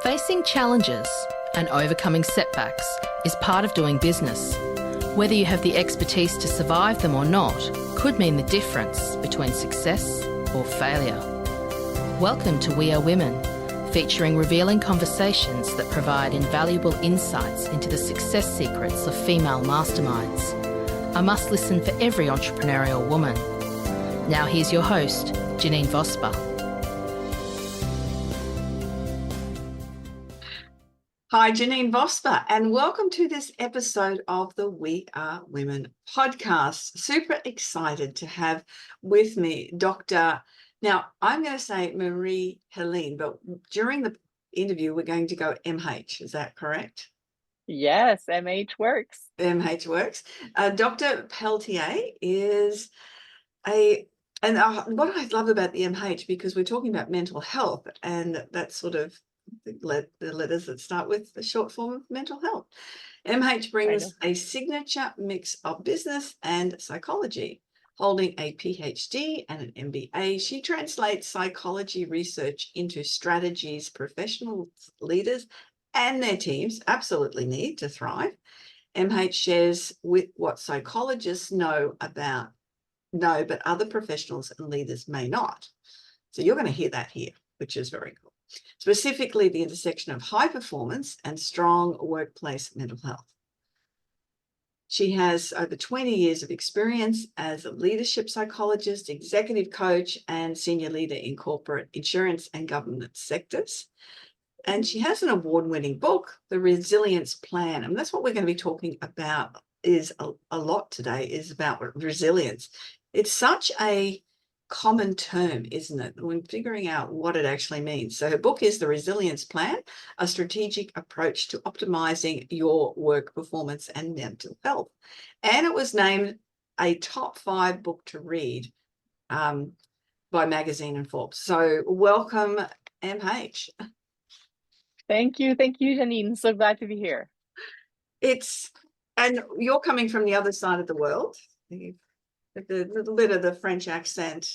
Facing challenges and overcoming setbacks is part of doing business. Whether you have the expertise to survive them or not could mean the difference between success or failure. Welcome to We Are Women, featuring revealing conversations that provide invaluable insights into the success secrets of female masterminds. A must listen for every entrepreneurial woman. Now here's your host, Janine Vosper. Hi, Janine Vosper, and welcome to this episode of the We Are Women podcast. Super excited to have with me Dr. Now, I'm going to say Marie-Helene, but during the interview, we're going to go MH. Is that correct? Yes, MH works. MH works. Dr. Pell-tee-ay is what I love about the MH, because we're talking about mental health, and that's sort of the letters that start with the short form of mental health. MH brings a signature mix of business and psychology. Holding a PhD and an MBA, she translates psychology research into strategies professional leaders and their teams absolutely need to thrive. MH shares with what psychologists know, but other professionals and leaders may not. So you're going to hear that here, which is very cool. Specifically, the intersection of high performance and strong workplace mental health. She has over 20 years of experience as a leadership psychologist, executive coach, and senior leader in corporate, insurance, and government sectors. And she has an award-winning book, The Resilience Plan. And that's what we're going to be talking about is a lot today, is about resilience. It's such a common term, isn't it, when figuring out what it actually means. So her book is The Resilience Plan, a strategic approach to optimizing your work performance and mental health. And it was named a top 5 book to read by Magazine and Forbes. So welcome, MH. Thank you, Janine. So glad to be here. And you're coming from the other side of the world. A little bit of the French accent,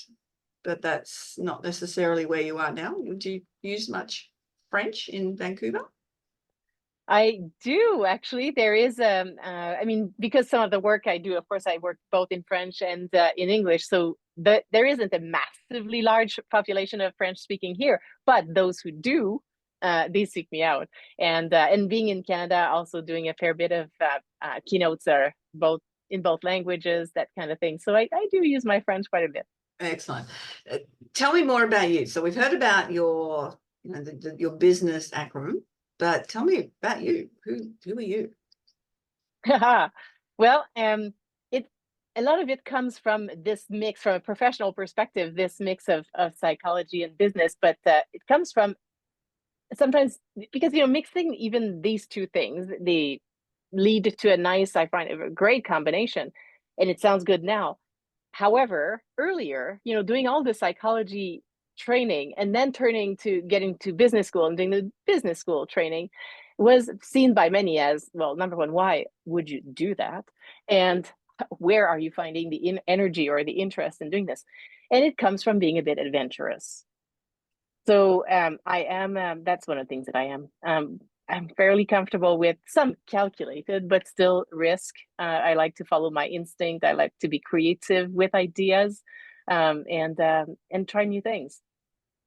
but that's not necessarily where you are now. Do you use much French in Vancouver? I do, actually. There is, because some of the work I do, of course, I work both in French and in English. So there isn't a massively large population of French speaking here, but those who do, they seek me out. And being in Canada, also doing a fair bit of keynotes are in both languages, that kind of thing. So I do use my French quite a bit. Excellent. Tell me more about you. So we've heard about your business acumen, but tell me about you. Who are you? Well, a lot of it comes from this mix, from a professional perspective, this mix of psychology and business, but it comes from sometimes, because mixing even these two things, they lead to a nice, I find, a great combination, and it sounds good now. However, earlier, doing all the psychology training and then getting to business school and doing the business school training was seen by many as, well, number one, why would you do that? And where are you finding the energy or the interest in doing this? And it comes from being a bit adventurous. So I am, that's one of the things that I am. I'm fairly comfortable with some calculated, but still risk. I like to follow my instinct. I like to be creative with ideas and try new things.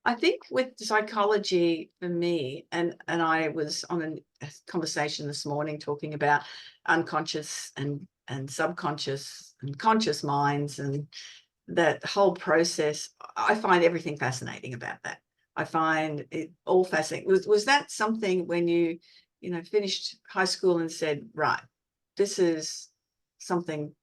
I think with psychology, for me, and I was on a conversation this morning talking about unconscious and subconscious and conscious minds, and that whole process. I find everything fascinating about that. I find it all fascinating. Was that something when you finished high school and said, right, this is something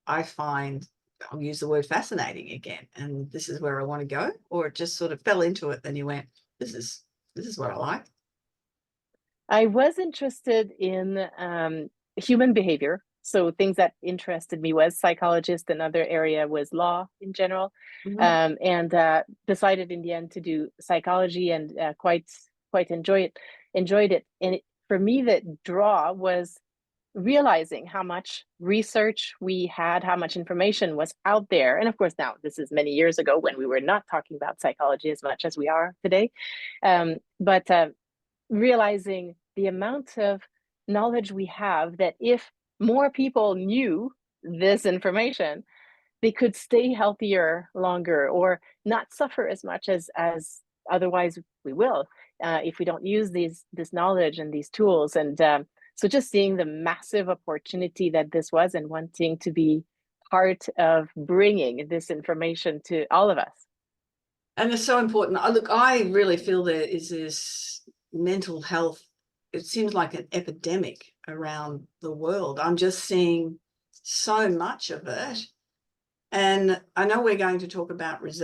I find, I'll use the word fascinating again, and this is where I want to go? Or it just sort of fell into it, then you went, this is what I like? I was interested in human behavior. So things that interested me was psychologist. Another area was law in general, and decided in the end to do psychology, and quite enjoyed it. And for me, the draw was realizing how much research we had, how much information was out there. And of course, now this is many years ago when we were not talking about psychology as much as we are today. But realizing the amount of knowledge we have, that if more people knew this information, they could stay healthier longer or not suffer as much as otherwise we will if we don't use this knowledge and these tools. And so just seeing the massive opportunity that this was, and wanting to be part of bringing this information to all of us. And it's so important. Look, I really feel there is this mental health, it seems like an epidemic around the world. I'm just seeing so much of it. And I know we're going to talk about resilience